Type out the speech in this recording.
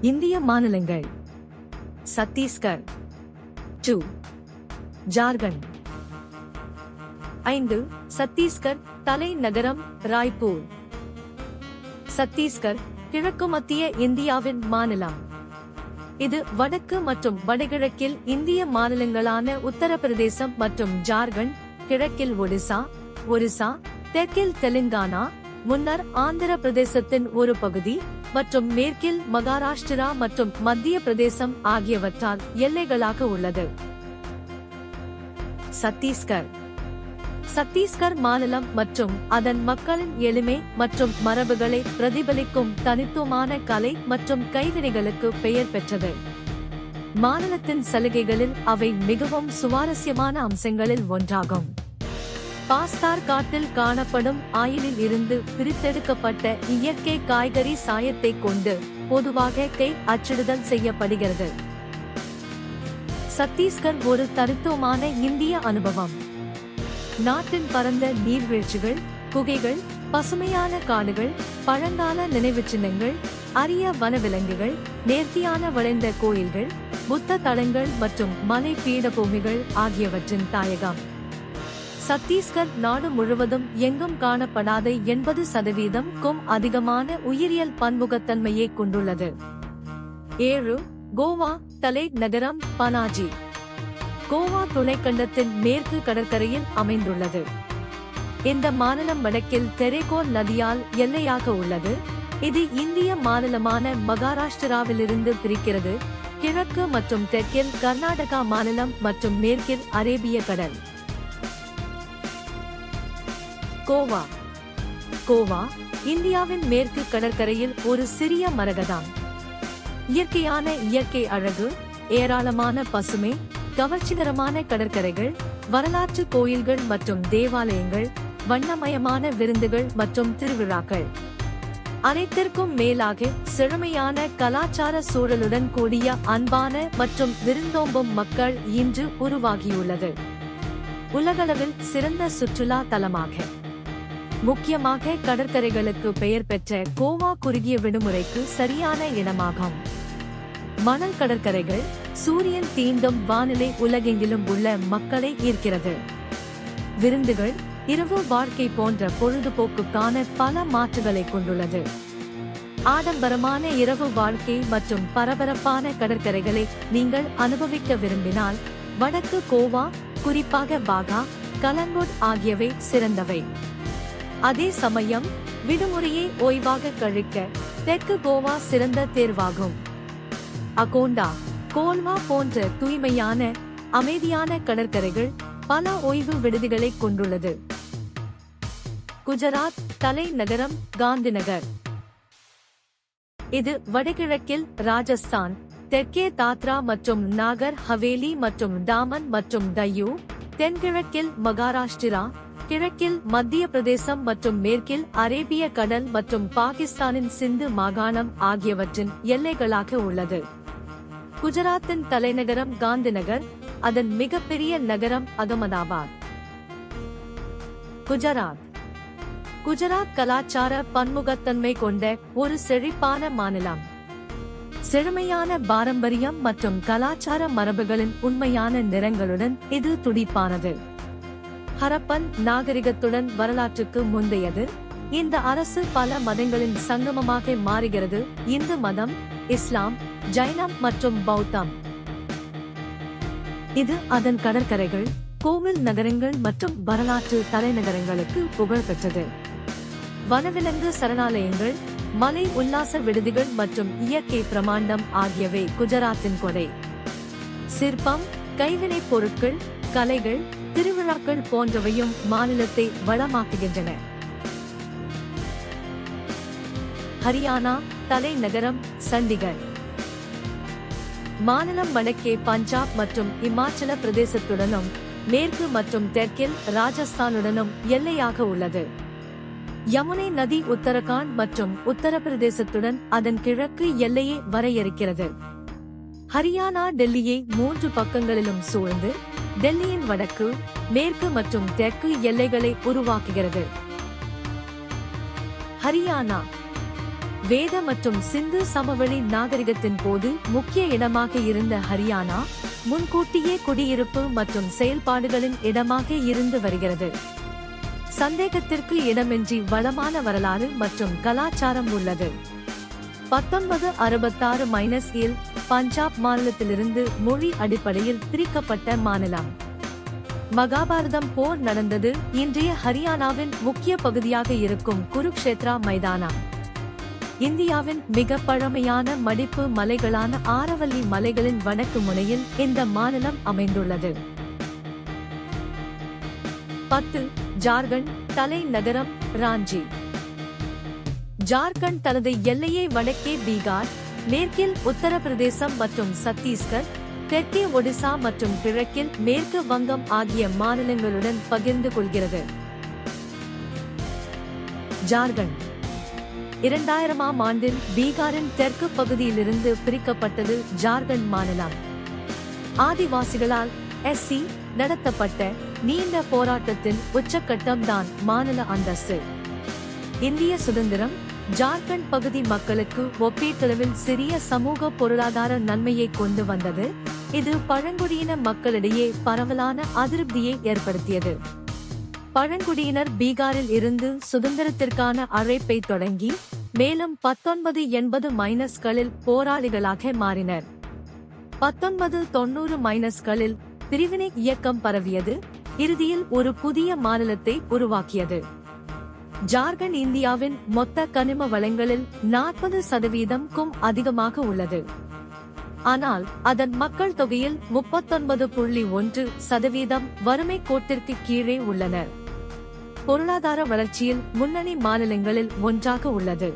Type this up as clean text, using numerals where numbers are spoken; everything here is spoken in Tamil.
இந்திய மாநிலங்கள்: சத்தீஸ்கர். 2. ஜார்க்கண்ட். 5. சத்தீஸ்கர் தலைநகரம் ராய்ப்பூர். சத்தீஸ்கர் கிழக்கு மத்திய இந்தியாவின் மாநிலம். இது வடக்கு மற்றும் வடகிழக்கில் இந்திய மாநிலங்களான உத்தரப்பிரதேசம் மற்றும் ஜார்க்கண்ட், கிழக்கில் ஒரிசா, தெற்கில் தெலுங்கானா, முன்னர் ஆந்திர பிரதேசத்தின் ஒரு பகுதி, மற்றும் மேற்கில் மகாராஷ்டிரா மற்றும் மத்திய பிரதேசம் ஆகியவற்றால் எல்லைகளாக உள்ளது. சத்தீஸ்கர் சத்தீஸ்கர் மாநிலம் மற்றும் அதன் மக்களின் எளிமை மற்றும் மரபுகளை பிரதிபலிக்கும் தனித்துவமான கலை மற்றும் கைவினைகளுக்கு பெயர் பெற்றது. மாநிலத்தின் சலுகைகளில் அவை மிகவும் சுவாரஸ்யமான அம்சங்களில் ஒன்றாகும். பாஸ்தார் காட்டில் காணப்படும் ஆயிலில் இருந்து பிரித்தெடுக்கப்பட்ட இயற்கை காய்கறி சாயத்தை கொண்டு பொதுவாக கை அச்சிடுதல் செய்யப்படுகிறது. சத்தீஸ்கர் ஒரு தனித்துவமான இந்திய அனுபவம். நாட்டின் பரந்த நீர்வீழ்ச்சிகள், குகைகள், பசுமையான காடுகள், பழங்கால நினைவுச் சின்னங்கள், அரிய வனவிலங்குகள், நேர்த்தியான வளைந்த கோயில்கள், புத்த தலங்கள் மற்றும் மலை பீடபூமிகள் ஆகியவற்றின் தாயகம். சத்தீஸ்கர் நாடு முழுவதும் எங்கும் காணப்படாத 80%க்கும் அதிகமான உயிரியல் பன்முகத்தன்மையை கொண்டுள்ளது. 7. கோவா தலைநகரம் பனாஜி. கோவா துணைக்கண்டத்தின் மேற்கு கடற்கரையில் அமைந்துள்ளது. இந்த மாநிலம் வடக்கில் தெரேகோல் நதியால் எல்லையாக உள்ளது. இது இந்திய மாநிலமான மகாராஷ்டிராவிலிருந்து பிரிக்கிறது. கிழக்கு மற்றும் தெற்கில் கர்நாடகா மாநிலம் மற்றும் மேற்கில் அரேபிய கடல். கோவா இந்தியாவின் மேற்கு கடற்கரையில் ஒரு சிறிய மரகதம். இயற்கையான இயற்கை அழகு, ஏராளமான பசுமை, கவர்ச்சிகரமான கடற்கரைகள், வரலாற்று கோயில்கள் மற்றும் தேவாலயங்கள், வண்ணமயமான விருந்துகள் மற்றும் திருவிழாக்கள். அனைத்திற்கும் மேலாக செழுமையான கலாச்சார சூழலுடன் கூடிய அன்பான மற்றும் விருந்தோம்பும் மக்கள் இன்று உருவாகியுள்ளது. உலகளவில் சிறந்த சுற்றுலா தலமாக, முக்கியமாக கடற்கரைகளுக்கு பெயர் பெற்ற கோவா குறுகிய விடுமுறைக்கு சரியான இடமாகும். மணல் கடற்கரைகள், சூரியன் தீண்டும் வானிலை உலகெங்கிலும் உள்ள மக்களை ஈர்க்கிறது. விருந்துகள், இரவு வாழ்க்கை போன்ற பொழுதுபோக்குக்கான பல மாற்றுகளை கொண்டுள்ளது. ஆடம்பரமான இரவு வாழ்க்கை மற்றும் பரபரப்பான கடற்கரைகளை நீங்கள் அனுபவிக்க விரும்பினால் வடக்கு கோவா, குறிப்பாக பாகா, கலங்கோட் ஆகியவை சிறந்தவை. அதே சமயம் விடுமுறையை ஓய்வாக கழிக்க தெற்கு கோவா சிறந்த தேர்வாகும். அகோண்டா, கோல்வா போன்ற தூய்மையான, அமைதியான கடற்கரைகள் பல ஓய்வு விடுதிகளை கொண்டுள்ளது. குஜராத் தலைநகரம் காந்திநகர். இது வடகிழக்கில் ராஜஸ்தான், தெற்கே தாத்ரா மற்றும் நாகர் ஹவேலி மற்றும் டாமன் மற்றும் டையூ, தென்கிழக்கில் மகாராஷ்டிரா, கிழக்கில் மத்திய பிரதேசம் மற்றும் மேற்கில் அரேபிய கடல் மற்றும் பாகிஸ்தானின் சிந்து மாகாணம் ஆகியவற்றின் எல்லைகளாக உள்ளது. குஜராத்தின் தலைநகரம் காந்திநகர், அதன் மிகப்பெரிய நகரம் அகமதாபாத். குஜராத் கலாச்சார பன்முகத்தன்மை கொண்ட ஒரு செழிப்பான மாநிலம். செழுமையான பாரம்பரியம் மற்றும் கலாச்சார மரபுகளின் உண்மையான நிறங்களுடன் இது துடிப்பானது. ஹரப்பன் நாகரிகத்துடன் வரலாற்றுக்கு முந்தையது. இந்த அரசு பல மதங்களின் சங்கமமாக மாறுகிறது. இந்து மதம், இஸ்லாம், ஜைனம் மற்றும் பௌத்தம். இது அதன் கடற்கரைகள், கோவில் நகரங்கள் மற்றும் வரலாற்று தலைநகரங்களுக்கு புகழ் பெற்றது. வனவிலங்கு சரணாலயங்கள், மலை உல்லாச விடுதிகள் மற்றும் இயற்கை பிரமாண்டம் ஆகியவை குஜராத்தின் கொடை. சிற்பம், கைவினைப் பொருட்கள், கலைகள், திருவிழாக்கள் போன்றவையும் மாநிலத்தை வளமாக்குகின்றன. ஹரியானா தலைநகரம் சண்டிகர். மாநிலம் வடக்கே பஞ்சாப் மற்றும் இமாச்சல பிரதேசத்துடனும் மேற்கு மற்றும் தெற்கில் ராஜஸ்தானுடனும் எல்லையாக உள்ளது. யமுனை நதி உத்தரகாண்ட் மற்றும் உத்தரப்பிரதேசத்துடன் அதன் கிழக்கு எல்லையை வரையறுக்கிறது. ஹரியானா டெல்லியை 3 பக்கங்களிலும் சூழ்ந்து டெல்லியின் வடக்கு, மேற்கு மற்றும் தெற்கு எல்லைகளை உருவாக்குகிறது. ஹரியானா வேத மற்றும் சிந்து சமவெளி நாகரிகத்தின் போது முக்கிய இடமாக இருந்த ஹரியானா முன்கூட்டியே குடியிருப்பு மற்றும் செயல்பாடுகளின் இடமாக இருந்து வருகிறது. சந்தேகத்திற்கு இடமின்றி வளமான வரலாறு மற்றும் கலாச்சாரம் உள்ளது. 1966 பஞ்சாப் மாநிலத்திலிருந்து மொழி அடிப்படையில் பிரிக்கப்பட்ட மாநிலம். மகாபாரதம் போர் நடந்தது இன்றைய ஹரியானாவின் முக்கிய பகுதியாக இருக்கும் குருக்ஷேத்ரா மைதானம். இந்தியாவின் மிக பழமையான மடிப்பு மலைகளான ஆரவல்லி மலைகளின் வடக்கு முனையில் இந்த மாநிலம் அமைந்துள்ளது. 10. ஜார்க்கண்ட் தலைநகரம் ராஞ்சி. ஜார்க்கண்ட் தனது எல்லையை வடக்கே பீகார், மேற்கில் உத்தரப்பிரதேசம் மற்றும் சத்தீஸ்கர், தெற்கே ஒடிசா மற்றும் கிழக்கில் மேற்கு வங்கம் ஆகிய மாநிலங்களுடன் பகிர்ந்து கொள்கிறது. ஜார்க்கண்ட் 2000ஆம் ஆண்டில் பீகாரின் தெற்கு பகுதியிலிருந்து பிரிக்கப்பட்டது. ஜார்க்கண்ட் மாநிலம் ஆதிவாசிகளால் SC நடத்தப்பட்ட நீண்ட போராட்டத்தின் உச்சக்கட்டம் தான் மாநில அந்தஸ்து. இந்திய சுதந்திரம் ஜார்க்கண்ட் பகுதி மக்களுக்கு ஒப்பீட்டளவில் சிறிய சமூக பொருளாதார நன்மையை கொண்டு வந்தது. இது பழங்குடியின மக்களிடையே பரவலான அதிருப்தியை ஏற்படுத்தியது. பழங்குடியினர் பீகாரில் இருந்து சுதந்திரத்திற்கான அழைப்பை தொடங்கி மேலும் 1980 போராளிகளாக மாறினர். 1990 பிரிவினை இயக்கம் பரவியது, இறுதியில் ஒரு புதிய மாநிலத்தை உருவாக்கியது. ஜார்க்கண்ட் இந்தியாவின் மொத்த கனிம வளங்களில் 40%க்கும் அதிகமாக உள்ளது. ஆனால் அதன் மக்கள் தொகையில் 39.1% வறுமை கோட்டிற்கு கீழே உள்ளனர். பொருளாதார வளர்ச்சியில் முன்னணி மாநிலங்களில் ஒன்றாக உள்ளது.